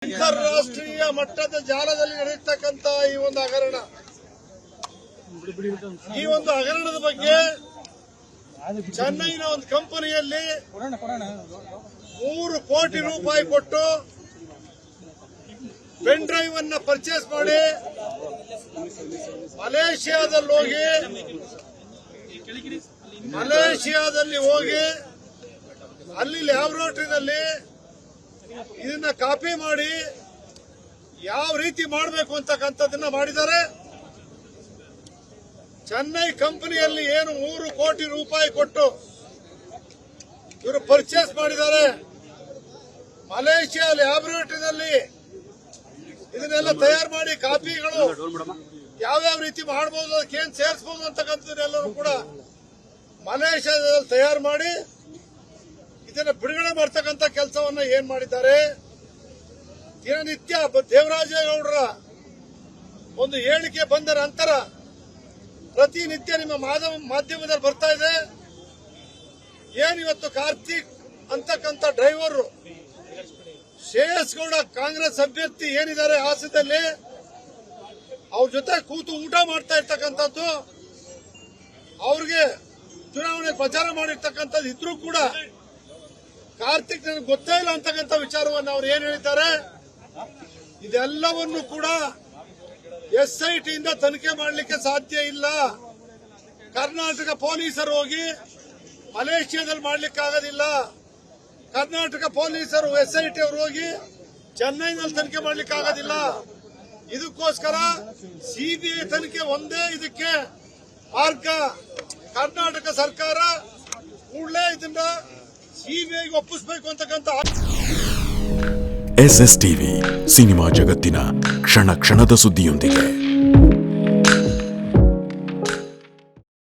ಅಂತಾರಾಷ್ಟ್ರೀಯ ಮಟ್ಟದ ಜಾಲದಲ್ಲಿ ನಡೆಯತಕ್ಕಂತ ಈ ಒಂದು ಹಗರಣದ ಬಗ್ಗೆ ಚೆನ್ನೈನ ಒಂದು ಕಂಪನಿಯಲ್ಲಿ 3 ಕೋಟಿ ರೂಪಾಯಿ ಕೊಟ್ಟು ಪೆನ್ ಡ್ರೈವ್ ಅನ್ನ ಪರ್ಚೇಸ್ ಮಾಡಿ ಮಲೇಷಿಯಾದಲ್ಲಿ ಹೋಗಿ ಅಲ್ಲಿ ಲ್ಯಾಬೊರೇಟರಿನಲ್ಲಿ ಇದನ್ನ ಕಾಪಿ ಮಾಡಿ ಯಾವ ರೀತಿ ಮಾಡಬೇಕು ಅಂತಕ್ಕಂಥದ್ದನ್ನ ಮಾಡಿದ್ದಾರೆ. ಚೆನ್ನೈ ಕಂಪನಿಯಲ್ಲಿ ಏನು 3 ಕೋಟಿ ರೂಪಾಯಿ ಕೊಟ್ಟು ಇವರು ಪರ್ಚೇಸ್ ಮಾಡಿದ್ದಾರೆ. ಮಲೇಷಿಯಾ ಲ್ಯಾಬೊರೇಟರಿನಲ್ಲಿ ಇದನ್ನೆಲ್ಲ ತಯಾರು ಮಾಡಿ ಕಾಪಿಗಳು ಯಾವ್ಯಾವ ರೀತಿ ಮಾಡಬಹುದು, ಅದಕ್ಕೆ ಏನ್ ಸೇರಿಸಬಹುದು ಅಂತಕ್ಕಂಥದ್ದೆಲ್ಲರೂ ಕೂಡ ಮಲೇಷಿಯಾದಲ್ಲಿ ತಯಾರು ಮಾಡಿ ಇದನ್ನ ಬಿಡುಗಡೆ ಮಾಡತಕ್ಕಂಥ ಕೆಲಸವನ್ನ ಏನ್ ಮಾಡಿದ್ದಾರೆ. ದಿನನಿತ್ಯ ದೇವರಾಜೇಗೌಡರ ಒಂದು ಹೇಳಿಕೆ ಬಂದ ನಂತರ ಪ್ರತಿನಿತ್ಯ ನಿಮ್ಮ ಮಾಧ್ಯಮದಲ್ಲಿ ಬರ್ತಾ ಇದೆ. ಏನಿವತ್ತು ಕಾರ್ತಿಕ್ ಅಂತಕ್ಕಂಥ ಡ್ರೈವರ್ ಶ್ರೇಯಸ್ ಗೌಡ ಕಾಂಗ್ರೆಸ್ ಅಭ್ಯರ್ಥಿ ಏನಿದ್ದಾರೆ ಹಾಸನದಲ್ಲಿ ಅವ್ರ ಜೊತೆ ಕೂತು ಊಟ ಮಾಡ್ತಾ ಇರ್ತಕ್ಕಂಥದ್ದು, ಅವ್ರಿಗೆ ಚುನಾವಣೆ ಪ್ರಚಾರ ಮಾಡಿರ್ತಕ್ಕಂಥದ್ದು ಇದ್ರೂ ಕೂಡ ಕಾರ್ತಿಕ್ ನನಗೆ ಗೊತ್ತೇ ಇಲ್ಲ ಅಂತಕ್ಕಂಥ ವಿಚಾರವನ್ನು ಅವ್ರು ಏನ್ ಹೇಳಿದ್ದಾರೆ. ಇದೆಲ್ಲವನ್ನು ಕೂಡ ಎಸ್ಐಟಿಯಿಂದ ತನಿಖೆ ಮಾಡಲಿಕ್ಕೆ ಸಾಧ್ಯ ಇಲ್ಲ. ಕರ್ನಾಟಕ ಪೊಲೀಸರು ಹೋಗಿ ಮಲೇಷಿಯಾದಲ್ಲಿ ಮಾಡಲಿಕ್ಕಾಗೋದಿಲ್ಲ. ಕರ್ನಾಟಕ ಪೊಲೀಸರು ಎಸ್ಐಟಿ ಅವರು ಹೋಗಿ ಚೆನ್ನೈನಲ್ಲಿ ತನಿಖೆ ಮಾಡಲಿಕ್ಕಾಗೋದಿಲ್ಲ. ಇದಕ್ಕೋಸ್ಕರ ಸಿಬಿಐ ತನಿಖೆ ಒಂದೇ ಇದಕ್ಕೆ ಮಾರ್ಗ. ಕರ್ನಾಟಕ ಸರ್ಕಾರ ಕೂಡಲೇ ಇದನ್ನ ಸಿಬಿಐಗೆ ಒಪ್ಪಿಸಬೇಕು ಅಂತಕ್ಕಂಥ ಎಸ್ಎಸ್ ಟಿವಿ ಸಿನಿಮಾ ಜಗತ್ತಿನ ಕ್ಷಣ ಕ್ಷಣದ ಸುದ್ದಿಯೊಂದಿಗೆ